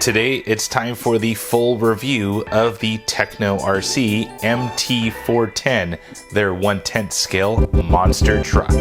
Today it's time for the full review of the Tekno RC MT410, their 1/10 scale monster truck.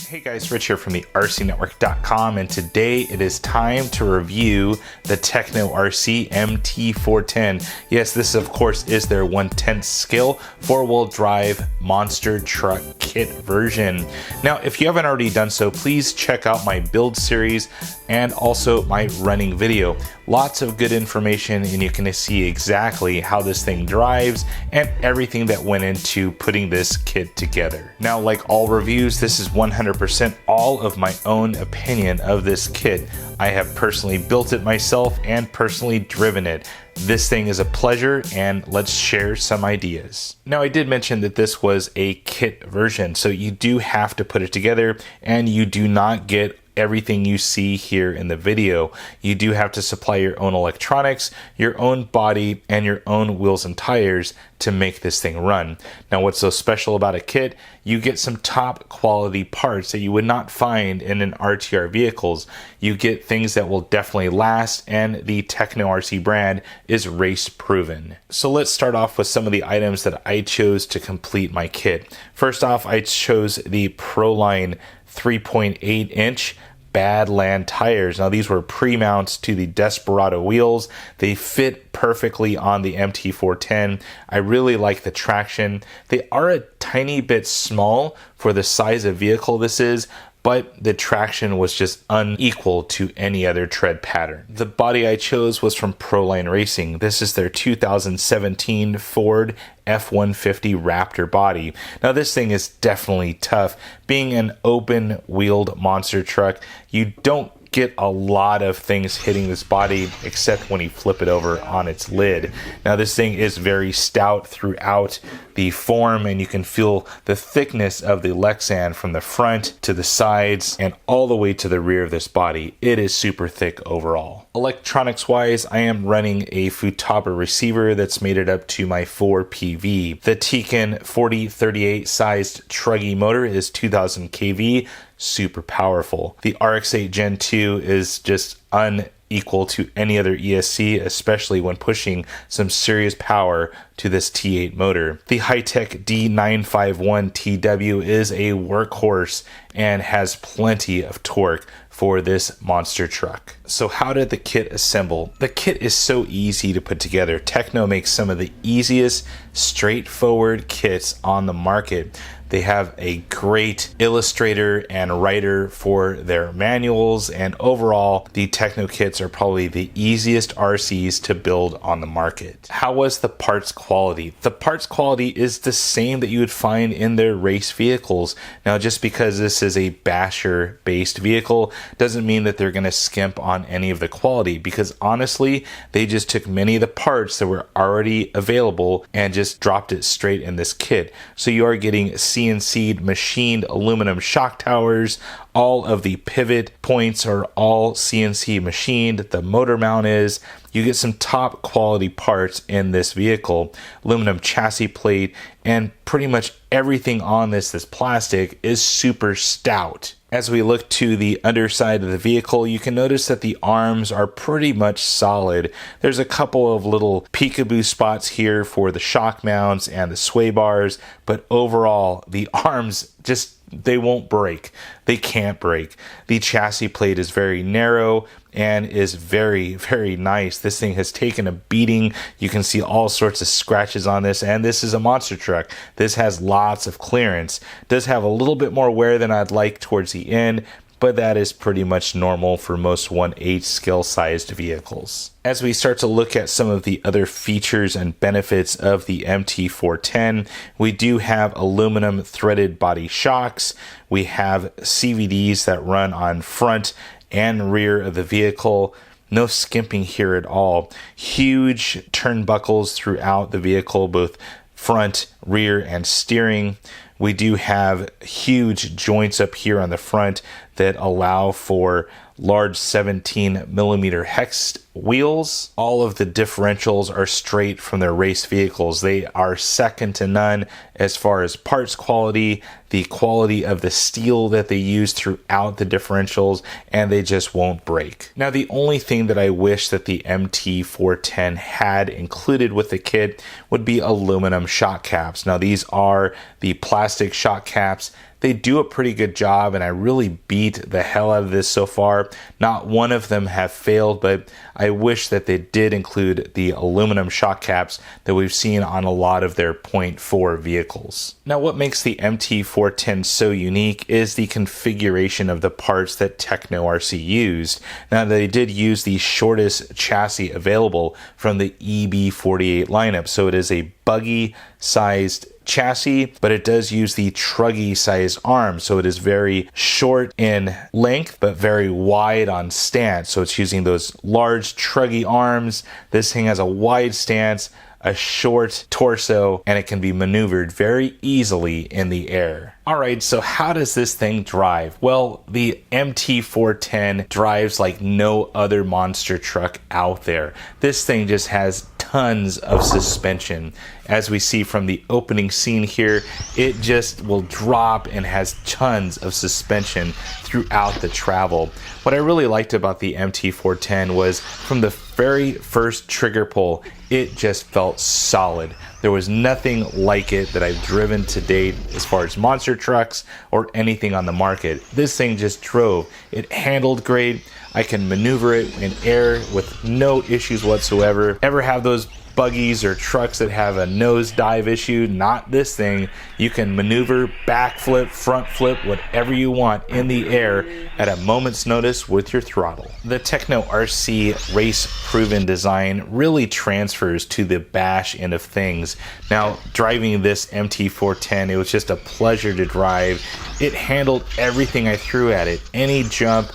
Hey guys, Rich here from the RCNetwork.com, and today it is time to review the Tekno RC MT410. Yes, this of course is their 1/10 scale 4-wheel drive monster truck kit version. Now, if you haven't already done so, please check out my build series and also my running video. Lots of good information, and you can see exactly how this thing drives and everything that went into putting this kit together. Now, like all reviews, this is 100% all of my own opinion of this kit. I have personally built it myself and personally driven it. This thing is a pleasure, and let's share some ideas. Now, I did mention that this was a kit version, so you do have to put it together, and you do not get everything you see here in the video. You do have to supply your own electronics, your own body, and your own wheels and tires to make this thing run. Now, what's so special about a kit? You get some top quality parts that you would not find in an RTR vehicles. You get things that will definitely last, and the Tekno RC brand is race proven. So let's start off with some of the items that I chose to complete my kit. First off, I chose the Proline 3.8 inch Badland tires. Now, these were pre-mounts to the Desperado wheels. They fit perfectly on the MT410. I really like the traction. They are a tiny bit small for the size of vehicle this is, but the traction was just unequal to any other tread pattern. The body I chose was from Proline Racing. This is their 2017 Ford F-150 Raptor body. Now, this thing is definitely tough. Being an open-wheeled monster truck, you don't get a lot of things hitting this body except when you flip it over on its lid. Now, this thing is very stout throughout the form, and you can feel the thickness of the Lexan from the front to the sides and all the way to the rear of this body. It is super thick overall. Electronics wise, I am running a Futaba receiver that's mated up to my 4PV. The Tekno 4038 sized truggy motor is 2000 kV, super powerful. The RX-8 Gen 2 is just unequal to any other ESC, especially when pushing some serious power to this T8 motor. The Hi-Tech D951TW is a workhorse and has plenty of torque for this monster truck. So how did the kit assemble? The kit is so easy to put together. Tekno makes some of the easiest, straightforward kits on the market. They have a great illustrator and writer for their manuals, and overall, the Tekno kits are probably the easiest RCs to build on the market. How was the parts quality? The parts quality is the same that you would find in their race vehicles. Now, just because this is a basher-based vehicle doesn't mean that they're going to skimp on any of the quality, because honestly, they just took many of the parts that were already available and just dropped it straight in this kit. So you are getting CNC'd machined aluminum shock towers. All of the pivot points are all CNC machined. The motor mount is. You get some top quality parts in this vehicle. Aluminum chassis plate, and pretty much everything on this plastic is super stout. As we look to the underside of the vehicle, you can notice that the arms are pretty much solid. There's a couple of little peekaboo spots here for the shock mounts and the sway bars, but overall, the arms just, they won't break. They can't break. The chassis plate is very narrow and is very, very nice. This thing has taken a beating. You can see all sorts of scratches on this, and this is a monster truck. This has lots of clearance. It does have a little bit more wear than I'd like towards the end, but that is pretty much normal for most 1/8 scale sized vehicles. As we start to look at some of the other features and benefits of the MT410, we do have aluminum threaded body shocks. We have CVDs that run on front and rear of the vehicle. No skimping here at all. Huge turnbuckles throughout the vehicle, both front, rear, and steering. We do have huge joints up here on the front that allow for large 17mm hex wheels. All of the differentials are straight from their race vehicles. They are second to none as far as parts quality, the quality of the steel that they use throughout the differentials, and they just won't break. Now, the only thing that I wish that the MT410 had included with the kit would be aluminum shock caps. Now, these are the plastic shock caps. They do a pretty good job, and I really beat the hell out of this so far. Not one of them have failed, but I wish that they did include the aluminum shock caps that we've seen on a lot of their 0.4 vehicles. Now, what makes the MT410 so unique is the configuration of the parts that Tekno RC used. Now, they did use the shortest chassis available from the EB48 lineup, so it is a buggy-sized chassis, but it does use the truggy size arm, so it is very short in length but very wide on stance. So it's using those large truggy arms. This thing has a wide stance, a short torso, and it can be maneuvered very easily in the air. Alright, so how does this thing drive? Well, the MT410 drives like no other monster truck out there. This thing just has tons of suspension. As we see from the opening scene here, it just will drop and has tons of suspension throughout the travel. What I really liked about the MT410 was from the very first trigger pull, it just felt solid. There was nothing like it that I've driven to date as far as monster trucks or anything on the market. This thing just drove. It handled great. I can maneuver it in air with no issues whatsoever. Ever have those buggies or trucks that have a nose dive issue? Not this thing. You can maneuver, backflip, front flip, whatever you want in the air at a moment's notice with your throttle. The Tekno RC race proven design really transfers to the bash end of things. Now, driving this MT410, it was just a pleasure to drive. It handled everything I threw at it. Any jump,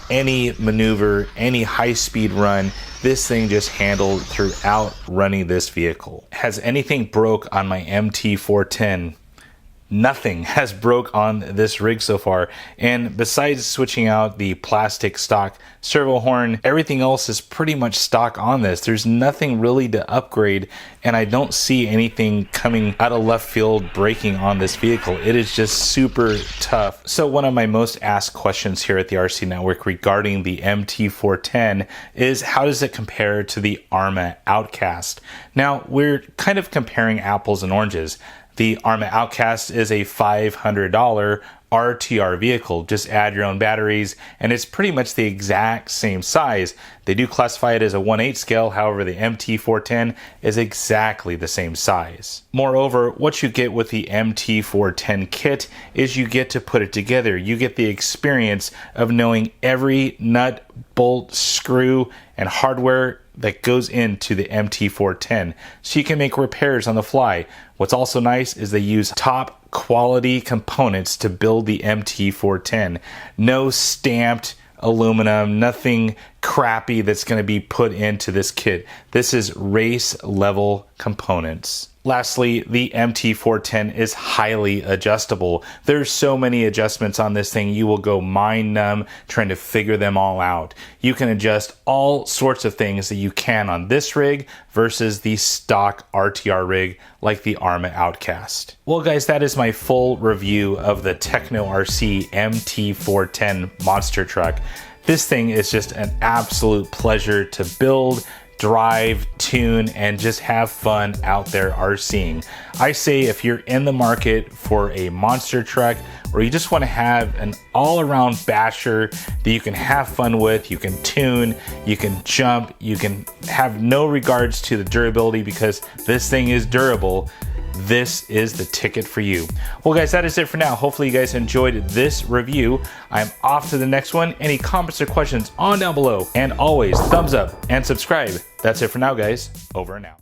any maneuver, any high-speed run, this thing just handled throughout running this vehicle. Has anything broke on my MT410? Nothing has broke on this rig so far, and besides switching out the plastic stock servo horn, everything else is pretty much stock on this. There's nothing really to upgrade, and I don't see anything coming out of left field breaking on this vehicle. It is just super tough. So one of my most asked questions here at the RC Network regarding the MT410 is, how does it compare to the Arrma Outcast? Now, we're kind of comparing apples and oranges. The Arrma Outcast is a $500 RTR vehicle. Just add your own batteries, and it's pretty much the exact same size. They do classify it as a 1/8 scale, however the MT410 is exactly the same size. Moreover, what you get with the MT410 kit is you get to put it together. You get the experience of knowing every nut, bolt, screw, and hardware that goes into the MT410, so you can make repairs on the fly. What's also nice is they use top quality components to build the MT410. No stamped aluminum, nothing crappy that's going to be put into this kit. This is race level components. Lastly, the MT410 is highly adjustable. There's so many adjustments on this thing, you will go mind numb trying to figure them all out. You can adjust all sorts of things that you can on this rig versus the stock RTR rig like the Arrma Outcast. Well guys, that is my full review of the Tekno RC MT410 monster truck. This thing is just an absolute pleasure to build, drive, tune, and just have fun out there RCing. I say if you're in the market for a monster truck, or you just want to have an all-around basher that you can have fun with, you can tune, you can jump, you can have no regards to the durability because this thing is durable, this is the ticket for you. Well guys, that is it for now. Hopefully you guys enjoyed this review. I'm off to the next one. Any comments or questions on down below, and always thumbs up and subscribe. That's it for now guys. Over and out.